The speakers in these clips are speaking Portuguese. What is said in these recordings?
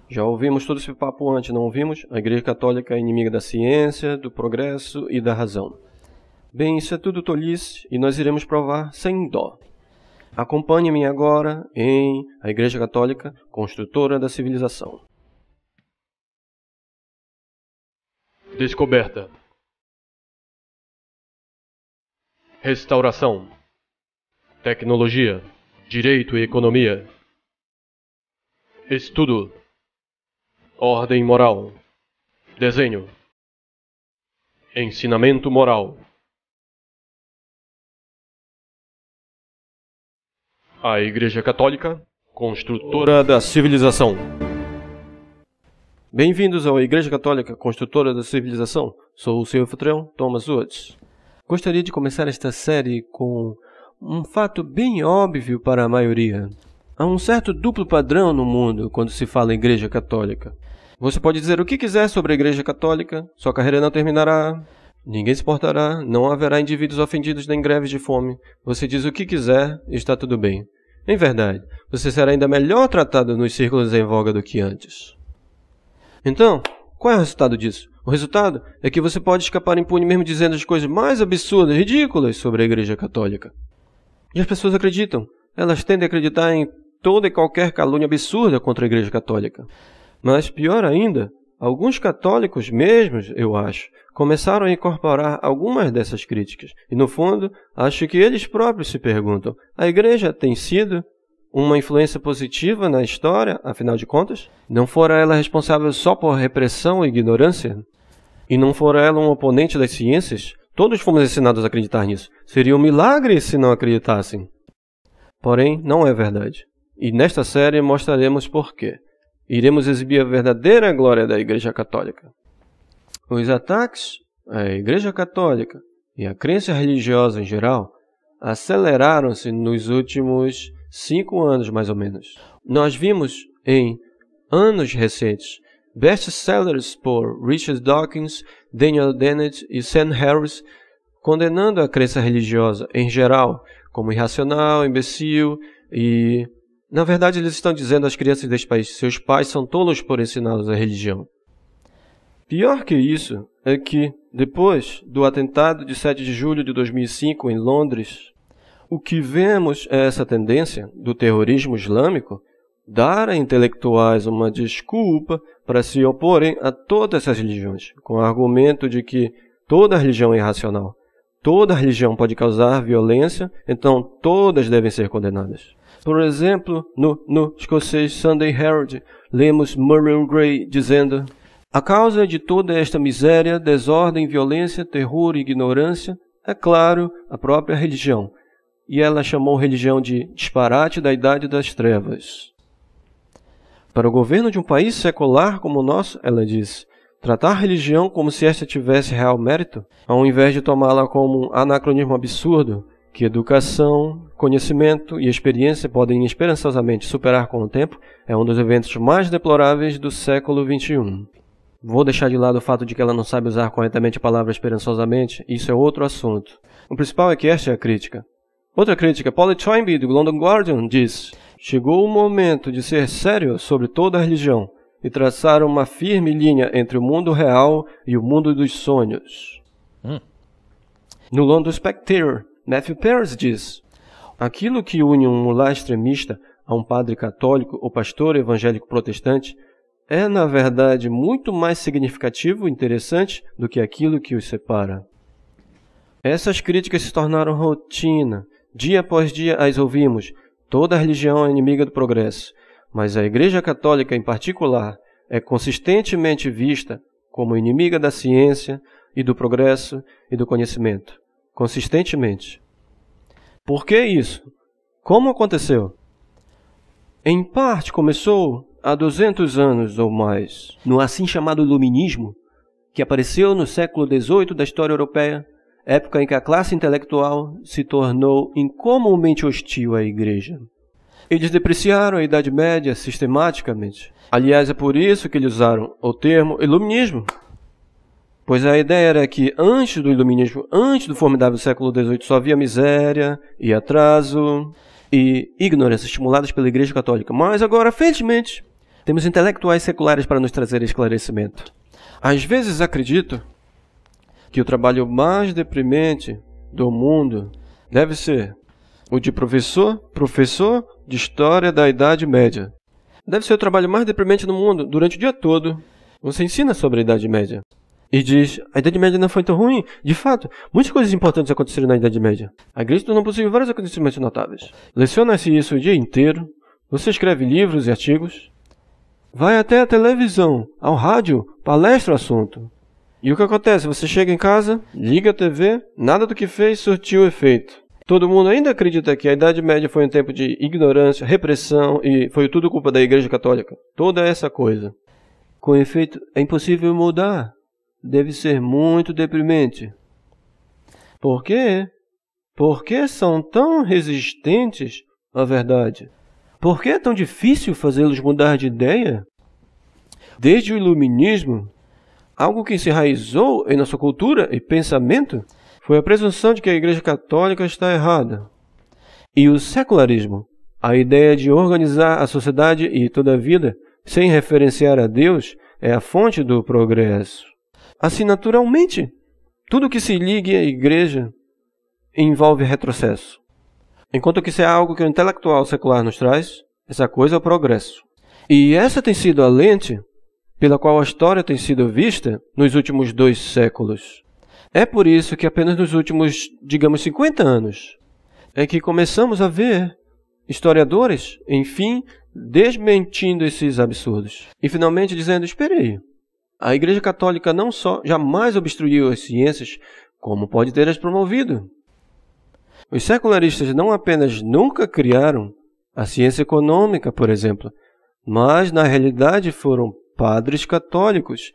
Já ouvimos todo esse papo antes, não ouvimos? A Igreja Católica é inimiga da ciência, do progresso e da razão. Bem, isso é tudo tolice e nós iremos provar sem dó. Acompanhe-me agora em A Igreja Católica, Construtora da Civilização. Descoberta. Restauração. Tecnologia. Direito e economia. Estudo. Ordem moral. Desenho. Ensinamento moral. A Igreja Católica, Construtora da Civilização. Bem-vindos à Igreja Católica, Construtora da Civilização. Sou o seu anfitrião, Thomas Woods. Gostaria de começar esta série com um fato bem óbvio para a maioria. Há um certo duplo padrão no mundo quando se fala em Igreja Católica. Você pode dizer o que quiser sobre a Igreja Católica, sua carreira não terminará, ninguém se importará, não haverá indivíduos ofendidos nem greves de fome. Você diz o que quiser e está tudo bem. Em verdade, você será ainda melhor tratado nos círculos em voga do que antes. Então, qual é o resultado disso? O resultado é que você pode escapar impune mesmo dizendo as coisas mais absurdas e ridículas sobre a Igreja Católica. E as pessoas acreditam. Elas tendem a acreditar em toda e qualquer calúnia absurda contra a Igreja Católica. Mas, pior ainda, alguns católicos mesmos, eu acho, começaram a incorporar algumas dessas críticas. E, no fundo, acho que eles próprios se perguntam, a Igreja tem sido uma influência positiva na história, afinal de contas? Não fora ela responsável só por repressão e ignorância? E não fora ela um oponente das ciências? Todos fomos ensinados a acreditar nisso. Seria um milagre se não acreditassem. Porém, não é verdade. E nesta série mostraremos por quê. Iremos exibir a verdadeira glória da Igreja Católica. Os ataques à Igreja Católica e à crença religiosa em geral aceleraram-se nos últimos 5 anos, mais ou menos. Nós vimos em anos recentes best-sellers por Richard Dawkins, Daniel Dennett e Sam Harris condenando a crença religiosa em geral como irracional, imbecil e... Na verdade, eles estão dizendo às crianças deste país, seus pais são tolos por ensiná-los a religião. Pior que isso é que, depois do atentado de 7 de julho de 2005 em Londres, o que vemos é essa tendência do terrorismo islâmico dar a intelectuais uma desculpa para se oporem a todas essas religiões, com o argumento de que toda religião é irracional. Toda religião pode causar violência, então todas devem ser condenadas. Por exemplo, no escocês Sunday Herald, lemos Muriel Gray dizendo: a causa de toda esta miséria, desordem, violência, terror e ignorância é, claro, a própria religião. E ela chamou religião de disparate da idade das trevas. Para o governo de um país secular como o nosso, ela diz, tratar a religião como se esta tivesse real mérito, ao invés de tomá-la como um anacronismo absurdo, que educação, conhecimento e experiência podem esperançosamente superar com o tempo, é um dos eventos mais deploráveis do século XXI. Vou deixar de lado o fato de que ela não sabe usar corretamente a palavra esperançosamente, isso é outro assunto. O principal é que esta é a crítica. Outra crítica, Polly Toynbee, do London Guardian, diz: chegou o momento de ser sério sobre toda a religião e traçar uma firme linha entre o mundo real e o mundo dos sonhos. No London Spectator, Matthew Perry diz: aquilo que une um mulá extremista a um padre católico ou pastor evangélico protestante é, na verdade, muito mais significativo e interessante do que aquilo que os separa. Essas críticas se tornaram rotina. Dia após dia as ouvimos. Toda religião é inimiga do progresso, mas a Igreja Católica, em particular, é consistentemente vista como inimiga da ciência e do progresso e do conhecimento. Consistentemente. Por que isso? Como aconteceu? Em parte começou há 200 anos ou mais, no assim chamado Iluminismo, que apareceu no século XVIII da história europeia, época em que a classe intelectual se tornou incomumente hostil à Igreja. Eles depreciaram a Idade Média sistematicamente. Aliás, é por isso que eles usaram o termo Iluminismo. Pois a ideia era que antes do Iluminismo, antes do formidável século XVIII, só havia miséria e atraso e ignorância estimuladas pela Igreja Católica. Mas agora, felizmente, Temos intelectuais seculares para nos trazer esclarecimento. Às vezes acredito que o trabalho mais deprimente do mundo deve ser o de professor de História da Idade Média. Deve ser o trabalho mais deprimente do mundo. Durante o dia todo, você ensina sobre a Idade Média. E diz, a Idade Média não foi tão ruim. De fato, muitas coisas importantes aconteceram na Idade Média. A Igreja tornou possível vários acontecimentos notáveis. Leciona-se isso o dia inteiro. Você escreve livros e artigos. Vai até a televisão, ao rádio, palestra o assunto. E o que acontece? Você chega em casa, liga a TV, nada do que fez surtiu efeito. Todo mundo ainda acredita que a Idade Média foi um tempo de ignorância, repressão e foi tudo culpa da Igreja Católica. Toda essa coisa. Com efeito, é impossível mudar. Deve ser muito deprimente. Por quê? Por que são tão resistentes à verdade? Por que é tão difícil fazê-los mudar de ideia? Desde o Iluminismo, algo que se enraizou em nossa cultura e pensamento foi a presunção de que a Igreja Católica está errada. E o secularismo, a ideia de organizar a sociedade e toda a vida sem referenciar a Deus, é a fonte do progresso. Assim, naturalmente, tudo que se ligue à Igreja envolve retrocesso. Enquanto que isso é algo que o intelectual secular nos traz, essa coisa é o progresso. E essa tem sido a lente pela qual a história tem sido vista nos últimos 2 séculos. É por isso que apenas nos últimos, digamos, 50 anos, é que começamos a ver historiadores, enfim, desmentindo esses absurdos. E finalmente dizendo, espere aí, a Igreja Católica não só jamais obstruiu as ciências, como pode ter as promovido. Os secularistas não apenas nunca criaram a ciência econômica, por exemplo, mas na realidade foram padres católicos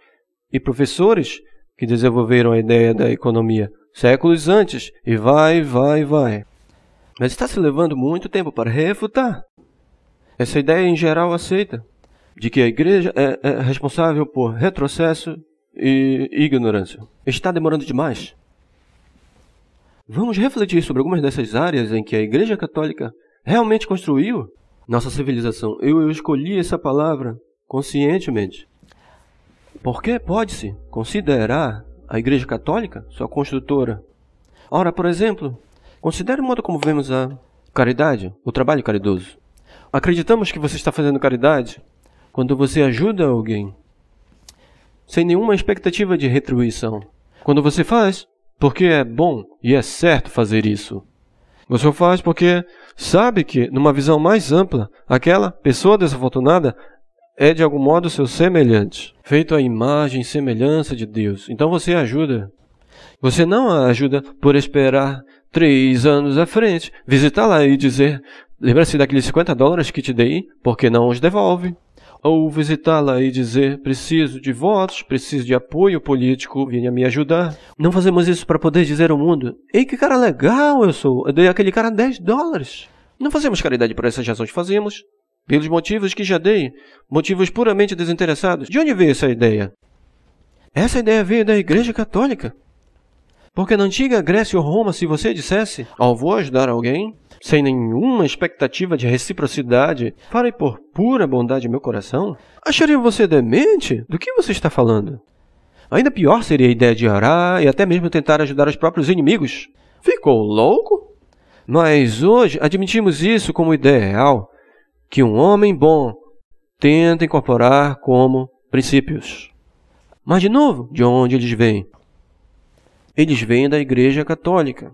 e professores que desenvolveram a ideia da economia séculos antes, e vai. Mas está se levando muito tempo para refutar essa ideia em geral aceita, de que a Igreja é responsável por retrocesso e ignorância. Está demorando demais. Vamos refletir sobre algumas dessas áreas em que a Igreja Católica realmente construiu nossa civilização. Eu escolhi essa palavra conscientemente. Porque pode-se considerar a Igreja Católica sua construtora. Ora, por exemplo, considere o modo como vemos a caridade, o trabalho caridoso. Acreditamos que você está fazendo caridade quando você ajuda alguém, sem nenhuma expectativa de retribuição. Quando você faz porque é bom e é certo fazer isso. Você o faz porque sabe que, numa visão mais ampla, aquela pessoa desafortunada é de algum modo seu semelhante, feito à imagem e semelhança de Deus. Então você ajuda. Você não a ajuda por esperar 3 anos à frente, visitá-la e dizer, lembra-se daqueles $50 que te dei, por que não os devolve? Ou visitá-la e dizer, preciso de votos, preciso de apoio político, venha me ajudar. Não fazemos isso para poder dizer ao mundo, ei, que cara legal eu sou, eu dei aquele cara $10. Não fazemos caridade por essas razões, fazemos pelos motivos que já dei, motivos puramente desinteressados. De onde veio essa ideia? Essa ideia veio da Igreja Católica. Porque na antiga Grécia ou Roma, se você dissesse, vou ajudar alguém, sem nenhuma expectativa de reciprocidade, farei por pura bondade meu coração, achariam você demente? Do que você está falando? Ainda pior seria a ideia de orar e até mesmo tentar ajudar os próprios inimigos. Ficou louco? Mas hoje admitimos isso como ideal, que um homem bom tenta incorporar como princípios. Mas, de novo, de onde eles vêm? Eles vêm da Igreja Católica.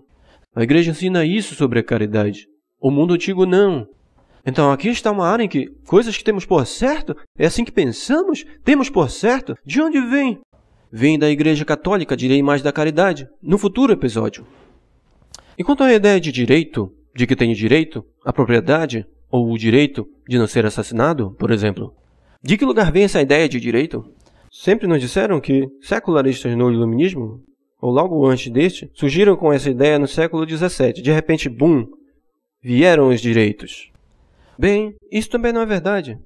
A Igreja ensina isso sobre a caridade. O mundo antigo não. Então aqui está uma área em que coisas que temos por certo, é assim que pensamos, temos por certo, de onde vem? Vem da Igreja Católica, direi mais da caridade, no futuro episódio. E quanto à ideia de direito, de que tenho direito à propriedade, ou o direito de não ser assassinado, por exemplo, de que lugar vem essa ideia de direito? Sempre nos disseram que secularistas no Iluminismo, ou logo antes deste, surgiram com essa ideia no século XVII. De repente, bum, vieram os direitos. Bem, isso também não é verdade.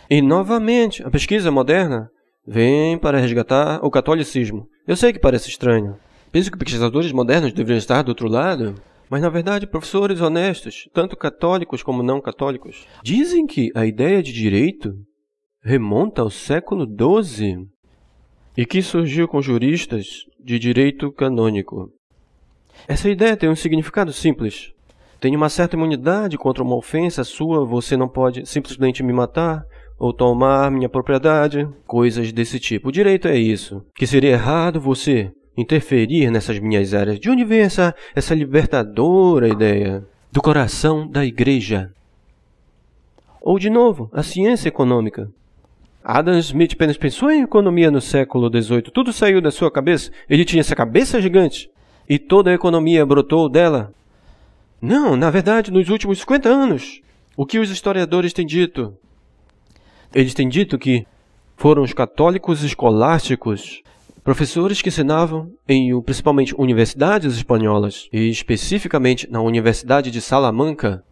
E, novamente, a pesquisa moderna vem para resgatar o catolicismo. Eu sei que parece estranho. Penso que pesquisadores modernos deveriam estar do outro lado, mas, na verdade, professores honestos, tanto católicos como não católicos, dizem que a ideia de direito remonta ao século XII e que surgiu com juristas de direito canônico. Essa ideia tem um significado simples. Tenho uma certa imunidade contra uma ofensa sua, você não pode simplesmente me matar ou tomar minha propriedade, coisas desse tipo. O direito é isso, que seria errado você interferir nessas minhas áreas. De onde vem essa libertadora ideia? Do coração da igreja. Ou, de novo, a ciência econômica. Adam Smith apenas pensou em economia no século XVIII. Tudo saiu da sua cabeça. Ele tinha essa cabeça gigante. E toda a economia brotou dela. Não, na verdade, nos últimos 50 anos. O que os historiadores têm dito? Eles têm dito que foram os católicos escolásticos, professores que ensinavam em principalmente universidades espanholas, e especificamente na Universidade de Salamanca,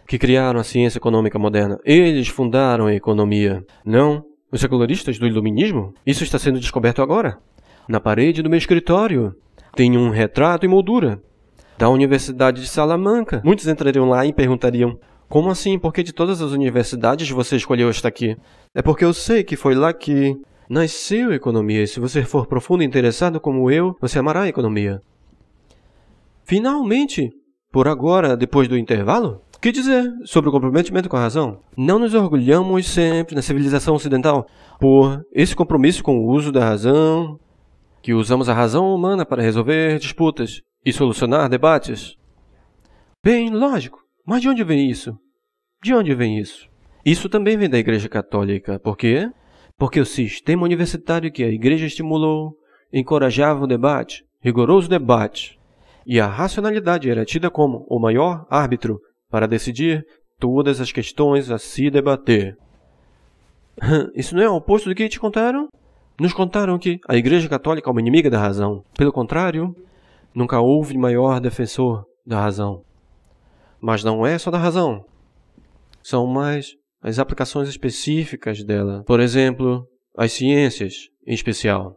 que criaram a ciência econômica moderna. Eles fundaram a economia. Não os secularistas do iluminismo. Isso está sendo descoberto agora. Na parede do meu escritório tem um retrato em moldura da Universidade de Salamanca. Muitos entrariam lá e perguntariam: como assim? Por que de todas as universidades você escolheu esta aqui? É porque eu sei que foi lá que nasceu a economia. E se você for profundo e interessado como eu, você amará a economia. Finalmente, por agora, depois do intervalo, o que dizer sobre o comprometimento com a razão? Não nos orgulhamos sempre na civilização ocidental por esse compromisso com o uso da razão, que usamos a razão humana para resolver disputas e solucionar debates. Bem, lógico. Mas de onde vem isso? De onde vem isso? Isso também vem da Igreja Católica. Por quê? Porque o sistema universitário que a Igreja estimulou encorajava o debate, rigoroso debate, e a racionalidade era tida como o maior árbitro para decidir todas as questões a se debater. Isso não é o oposto do que te contaram? Nos contaram que a Igreja Católica é uma inimiga da razão. Pelo contrário, nunca houve maior defensor da razão. Mas não é só da razão. São mais as aplicações específicas dela. Por exemplo, as ciências, em especial.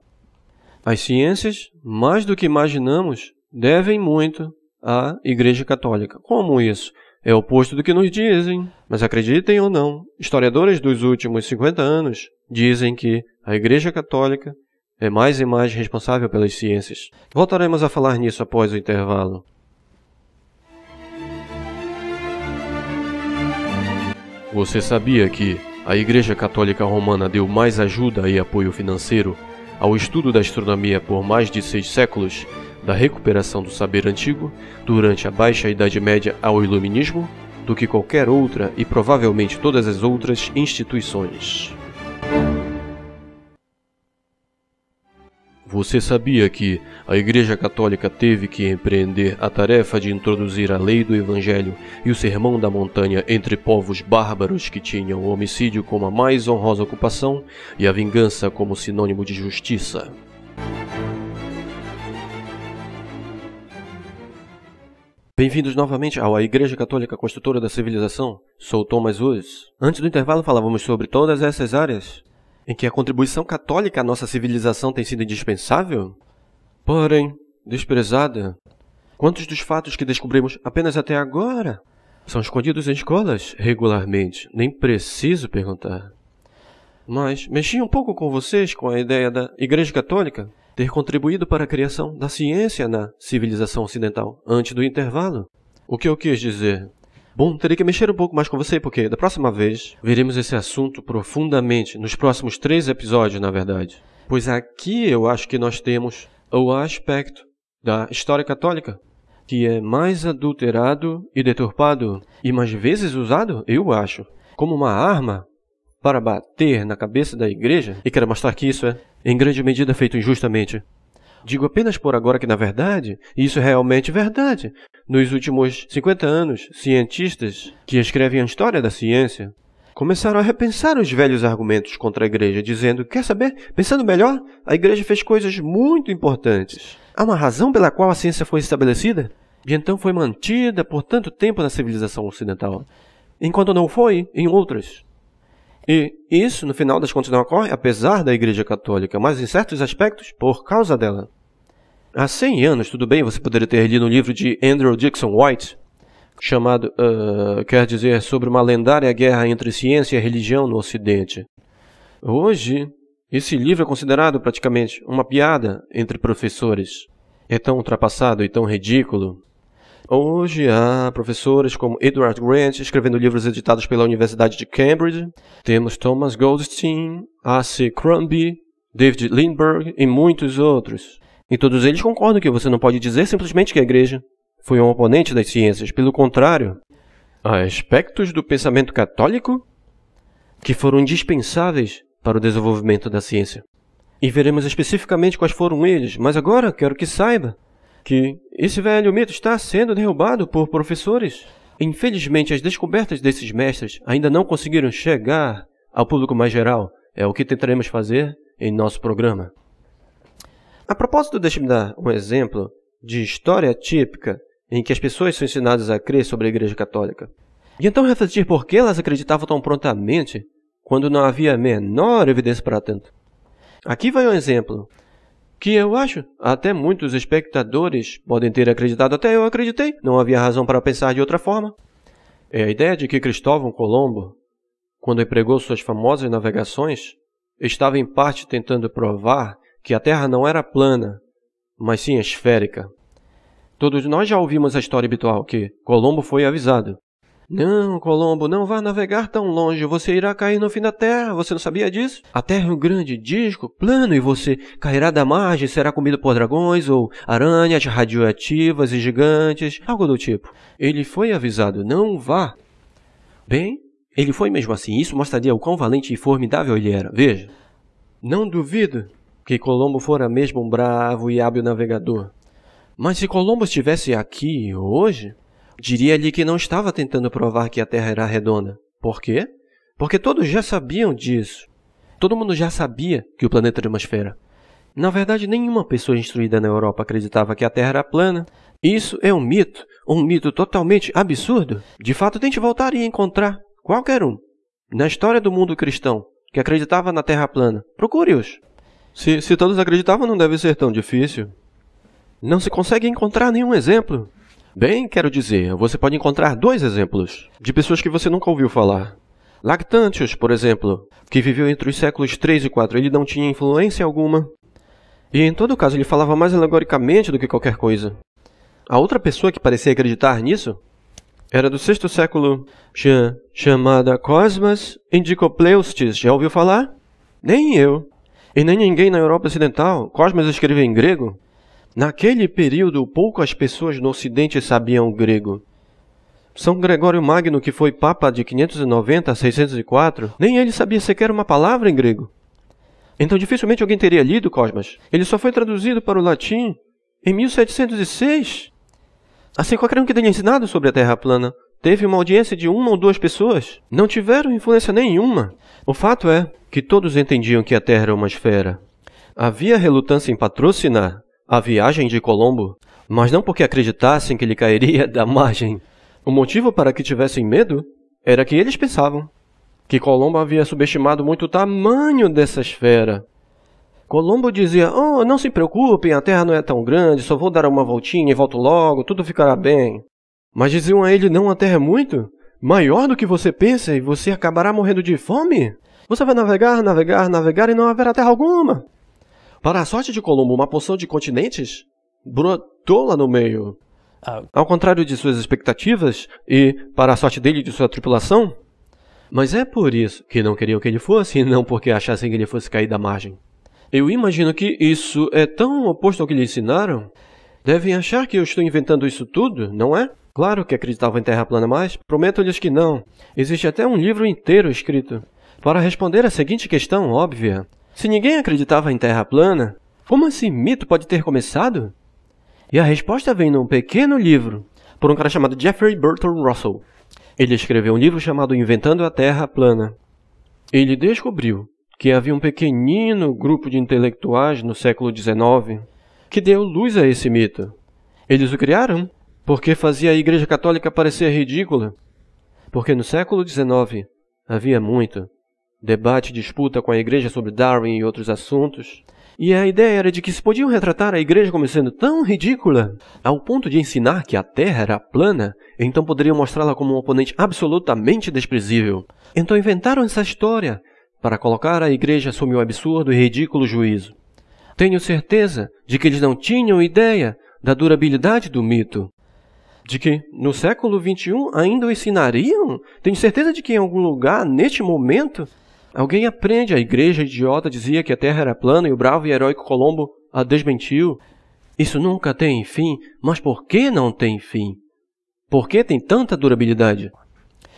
As ciências, mais do que imaginamos, devem muito à Igreja Católica. Como isso? É o oposto do que nos dizem. Mas acreditem ou não, historiadores dos últimos 50 anos dizem que a Igreja Católica é mais e mais responsável pelas ciências. Voltaremos a falar nisso após o intervalo. Você sabia que a Igreja Católica Romana deu mais ajuda e apoio financeiro ao estudo da astronomia por mais de 6 séculos, da recuperação do saber antigo, durante a Baixa Idade Média ao Iluminismo, do que qualquer outra e provavelmente todas as outras instituições? Você sabia que a Igreja Católica teve que empreender a tarefa de introduzir a lei do Evangelho e o sermão da montanha entre povos bárbaros que tinham o homicídio como a mais honrosa ocupação e a vingança como sinônimo de justiça? Bem-vindos novamente ao A Igreja Católica Construtora da Civilização. Sou Thomas Woods. Antes do intervalo falávamos sobre todas essas áreas em que a contribuição católica à nossa civilização tem sido indispensável, porém desprezada. Quantos dos fatos que descobrimos apenas até agora são escondidos em escolas regularmente? Nem preciso perguntar. Mas mexi um pouco com vocês com a ideia da Igreja Católica ter contribuído para a criação da ciência na civilização ocidental antes do intervalo. O que eu quis dizer? Bom, terei que mexer um pouco mais com você, porque da próxima vez veremos esse assunto profundamente, nos próximos 3 episódios, na verdade. Pois aqui eu acho que nós temos o aspecto da história católica, que é mais adulterado e deturpado, e mais vezes usado, eu acho, como uma arma para bater na cabeça da igreja, e quero mostrar que isso é, em grande medida, feito injustamente. Digo apenas por agora que, na verdade, isso é realmente verdade. Nos últimos 50 anos, cientistas que escrevem a história da ciência começaram a repensar os velhos argumentos contra a igreja, dizendo, quer saber, pensando melhor, a igreja fez coisas muito importantes. Há uma razão pela qual a ciência foi estabelecida e então foi mantida por tanto tempo na civilização ocidental, enquanto não foi em outras. E isso, no final das contas, não ocorre apesar da Igreja Católica, mas em certos aspectos, por causa dela. Há 100 anos, tudo bem, você poderia ter lido um livro de Andrew Dickson White, chamado, quer dizer, sobre uma lendária guerra entre ciência e religião no Ocidente. Hoje, esse livro é considerado praticamente uma piada entre professores. É tão ultrapassado e tão ridículo. Hoje há professores como Edward Grant escrevendo livros editados pela Universidade de Cambridge. Temos Thomas Goldstein, A.C. Crombie, David Lindbergh e muitos outros. E todos eles concordam que você não pode dizer simplesmente que a Igreja foi um oponente das ciências. Pelo contrário, há aspectos do pensamento católico que foram indispensáveis para o desenvolvimento da ciência. E veremos especificamente quais foram eles, mas agora quero que saiba que esse velho mito está sendo derrubado por professores. Infelizmente, as descobertas desses mestres ainda não conseguiram chegar ao público mais geral. É o que tentaremos fazer em nosso programa. A propósito, deixe-me dar um exemplo de história típica em que as pessoas são ensinadas a crer sobre a Igreja Católica. E então refletir por que elas acreditavam tão prontamente quando não havia a menor evidência para tanto. Aqui vai um exemplo que eu acho até muitos espectadores podem ter acreditado, até eu acreditei, não havia razão para pensar de outra forma. É a ideia de que Cristóvão Colombo, quando empregou suas famosas navegações, estava em parte tentando provar que a Terra não era plana, mas sim esférica. Todos nós já ouvimos a história habitual que Colombo foi avisado. Não, Colombo, não vá navegar tão longe, você irá cair no fim da Terra, você não sabia disso? A Terra é um grande disco, plano, e você cairá da margem, será comido por dragões ou aranhas radioativas e gigantes, algo do tipo. Ele foi avisado, não vá. Bem, ele foi mesmo assim, isso mostraria o quão valente e formidável ele era, veja. Não duvido que Colombo fora mesmo um bravo e hábil navegador. Mas se Colombo estivesse aqui hoje, diria-lhe que não estava tentando provar que a Terra era redonda. Por quê? Porque todos já sabiam disso. Todo mundo já sabia que o planeta era uma esfera. Na verdade, nenhuma pessoa instruída na Europa acreditava que a Terra era plana. Isso é um mito totalmente absurdo. De fato, tente voltar e encontrar qualquer um na história do mundo cristão que acreditava na Terra plana. Procure-os. Se todos acreditavam, não deve ser tão difícil. Não se consegue encontrar nenhum exemplo. Bem, quero dizer, você pode encontrar 2 exemplos de pessoas que você nunca ouviu falar. Lactantius, por exemplo, que viveu entre os séculos 3 e 4, ele não tinha influência alguma. E em todo caso, ele falava mais alegoricamente do que qualquer coisa. A outra pessoa que parecia acreditar nisso era do 6º século, chamada Cosmas Indicopleustes. Já ouviu falar? Nem eu. E nem ninguém na Europa Ocidental. Cosmas escreveu em grego. Naquele período, poucas pessoas no Ocidente sabiam grego. São Gregório Magno, que foi Papa de 590 a 604, nem ele sabia sequer uma palavra em grego. Então dificilmente alguém teria lido Cosmas. Ele só foi traduzido para o latim em 1706. Assim, qualquer um que tenha ensinado sobre a Terra plana teve uma audiência de 1 ou 2 pessoas. Não tiveram influência nenhuma. O fato é que todos entendiam que a Terra era uma esfera. Havia relutância em patrocinar a viagem de Colombo, mas não porque acreditassem que ele cairia da margem. O motivo para que tivessem medo era que eles pensavam que Colombo havia subestimado muito o tamanho dessa esfera. Colombo dizia, não se preocupem, a Terra não é tão grande, só vou dar uma voltinha e volto logo, tudo ficará bem. Mas diziam a ele, não, a Terra é muito maior do que você pensa e você acabará morrendo de fome. Você vai navegar e não haverá terra alguma. Para a sorte de Colombo, uma porção de continentes brotou lá no meio. Ao contrário de suas expectativas e para a sorte dele e de sua tripulação. Mas é por isso que não queriam que ele fosse e não porque achassem que ele fosse cair da margem. Eu imagino que isso é tão oposto ao que lhe ensinaram. Devem achar que eu estou inventando isso tudo, não é? Claro que acreditavam em terra plana, mas prometo-lhes que não. Existe até um livro inteiro escrito para responder a seguinte questão óbvia. Se ninguém acreditava em terra plana, como esse mito pode ter começado? E a resposta vem num pequeno livro, por um cara chamado Jeffrey Burton Russell. Ele escreveu um livro chamado Inventando a Terra Plana. Ele descobriu que havia um pequenino grupo de intelectuais no século XIX que deu luz a esse mito. Eles o criaram porque fazia a Igreja Católica parecer ridícula. Porque no século XIX havia muito debate e disputa com a Igreja sobre Darwin e outros assuntos. E a ideia era de que se podiam retratar a Igreja como sendo tão ridícula, ao ponto de ensinar que a Terra era plana, então poderiam mostrá-la como um oponente absolutamente desprezível. Então inventaram essa história para colocar a igreja sob um absurdo e ridículo juízo. Tenho certeza de que eles não tinham ideia da durabilidade do mito. De que, no século XXI, ainda o ensinariam? Tenho certeza de que em algum lugar, neste momento, alguém aprende. A igreja idiota dizia que a Terra era plana e o bravo e heróico Colombo a desmentiu. Isso nunca tem fim, mas por que não tem fim? Por que tem tanta durabilidade?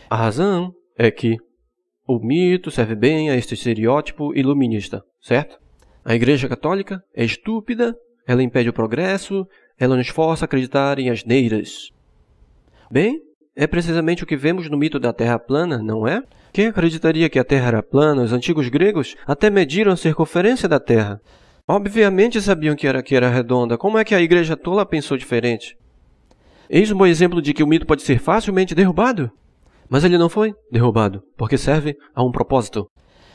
A razão é que o mito serve bem a este estereótipo iluminista, certo? A Igreja Católica é estúpida, ela impede o progresso, ela nos força a acreditar em asneiras. Bem, é precisamente o que vemos no mito da Terra plana, não é? Quem acreditaria que a Terra era plana? Os antigos gregos até mediram a circunferência da Terra. Obviamente sabiam que era redonda. Como é que a Igreja tola pensou diferente? Eis um bom exemplo de que o mito pode ser facilmente derrubado. Mas ele não foi derrubado, porque serve a um propósito.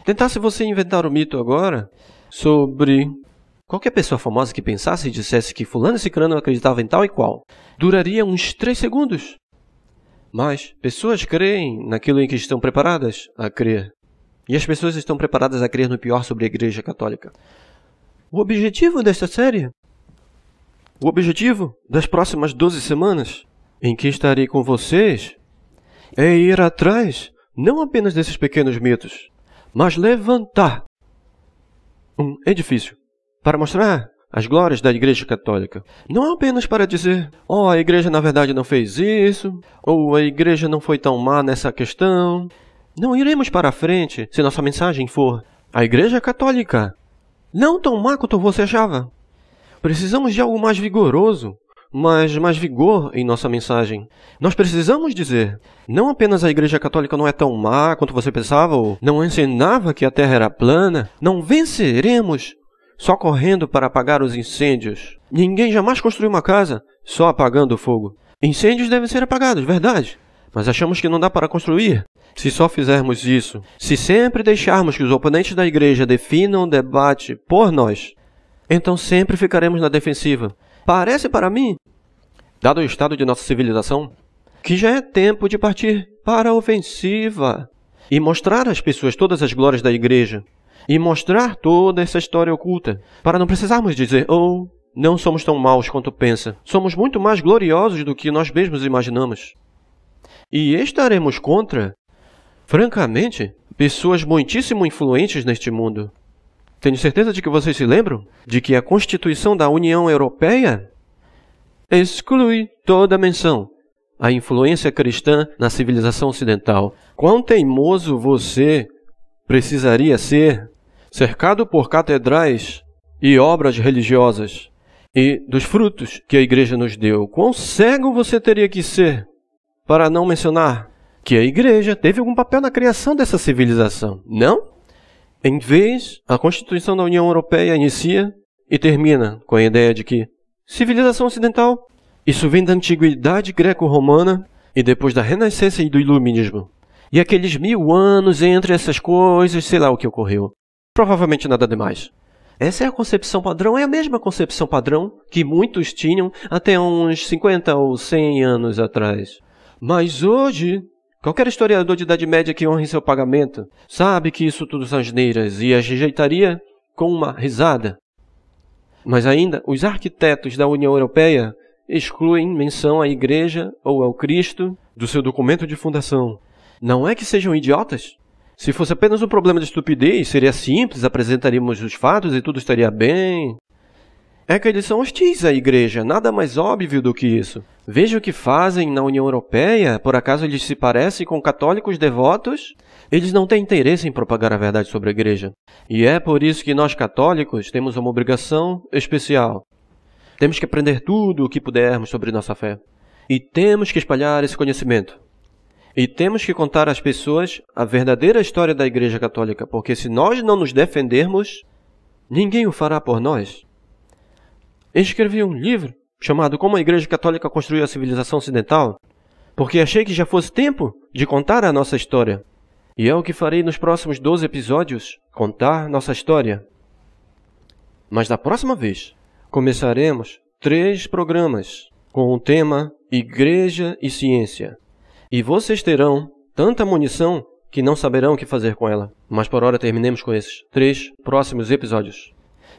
Tentasse você inventar o mito agora sobre qualquer pessoa famosa que pensasse e dissesse que fulano e ciclano acreditava em tal e qual, duraria uns 3 segundos. Mas pessoas creem naquilo em que estão preparadas a crer. E as pessoas estão preparadas a crer no pior sobre a Igreja Católica. O objetivo desta série, o objetivo das próximas 12 semanas, em que estarei com vocês, é ir atrás não apenas desses pequenos mitos, mas levantar um edifício para mostrar as glórias da Igreja Católica. Não apenas para dizer, a Igreja na verdade não fez isso, ou a Igreja não foi tão má nessa questão. Não iremos para frente se nossa mensagem for a Igreja Católica não tão má quanto você achava. Precisamos de algo mais vigoroso, mais vigor em nossa mensagem. Nós precisamos dizer, não apenas a Igreja Católica não é tão má quanto você pensava, ou não ensinava que a Terra era plana. Não venceremos só correndo para apagar os incêndios. Ninguém jamais construiu uma casa só apagando o fogo. Incêndios devem ser apagados, verdade? Mas achamos que não dá para construir se só fizermos isso. Se sempre deixarmos que os oponentes da Igreja definam o debate por nós, então sempre ficaremos na defensiva. Parece para mim, dado o estado de nossa civilização, que já é tempo de partir para a ofensiva e mostrar às pessoas todas as glórias da Igreja e mostrar toda essa história oculta, para não precisarmos dizer, não somos tão maus quanto pensa. Somos muito mais gloriosos do que nós mesmos imaginamos. E estaremos contra, francamente, pessoas muitíssimo influentes neste mundo. Tenho certeza de que vocês se lembram de que a Constituição da União Europeia exclui toda menção à influência cristã na civilização ocidental. Quão teimoso você precisaria ser, cercado por catedrais e obras religiosas e dos frutos que a Igreja nos deu. Quão cego você teria que ser para não mencionar que a Igreja teve algum papel na criação dessa civilização, não? Em vez, a Constituição da União Europeia inicia e termina com a ideia de que civilização ocidental, isso vem da antiguidade greco-romana e depois da Renascença e do Iluminismo. E aqueles 1000 anos entre essas coisas, sei lá o que ocorreu. Provavelmente nada demais. Essa é a concepção padrão, é a mesma concepção padrão que muitos tinham até uns 50 ou 100 anos atrás. Mas hoje, qualquer historiador de Idade Média que honre seu pagamento sabe que isso tudo são asneiras e as rejeitaria com uma risada. Mas ainda, os arquitetos da União Europeia excluem menção à Igreja ou ao Cristo do seu documento de fundação. Não é que sejam idiotas? Se fosse apenas um problema de estupidez, seria simples, apresentaríamos os fatos e tudo estaria bem. É que eles são hostis à Igreja, nada mais óbvio do que isso. Veja o que fazem na União Europeia, por acaso eles se parecem com católicos devotos? Eles não têm interesse em propagar a verdade sobre a Igreja. E é por isso que nós católicos temos uma obrigação especial. Temos que aprender tudo o que pudermos sobre nossa fé. E temos que espalhar esse conhecimento. E temos que contar às pessoas a verdadeira história da Igreja Católica, porque se nós não nos defendermos, ninguém o fará por nós. Escrevi um livro chamado Como a Igreja Católica Construiu a Civilização Ocidental, porque achei que já fosse tempo de contar a nossa história. E é o que farei nos próximos 12 episódios, contar nossa história. Mas da próxima vez, começaremos 3 programas com o tema Igreja e Ciência. E vocês terão tanta munição que não saberão o que fazer com ela. Mas por hora terminemos com esses 3 próximos episódios.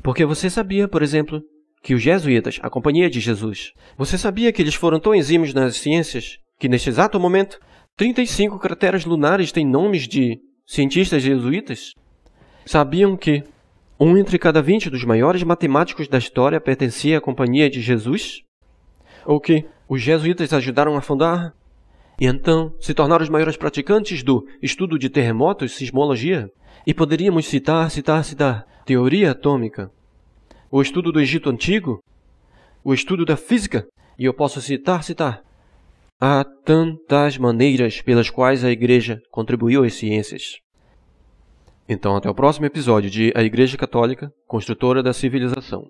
Porque você sabia, por exemplo, que os jesuítas, a Companhia de Jesus, você sabia que eles foram tão exímios nas ciências que neste exato momento 35 crateras lunares têm nomes de cientistas jesuítas? Sabiam que 1 entre cada 20 dos maiores matemáticos da história pertencia à Companhia de Jesus? Ou que os jesuítas ajudaram a fundar e então se tornaram os maiores praticantes do estudo de terremotos, sismologia? E poderíamos citar teoria atômica, o estudo do Egito Antigo, o estudo da física, e eu posso citar. Há tantas maneiras pelas quais a Igreja contribuiu às ciências. Então, até o próximo episódio de A Igreja Católica, Construtora da Civilização.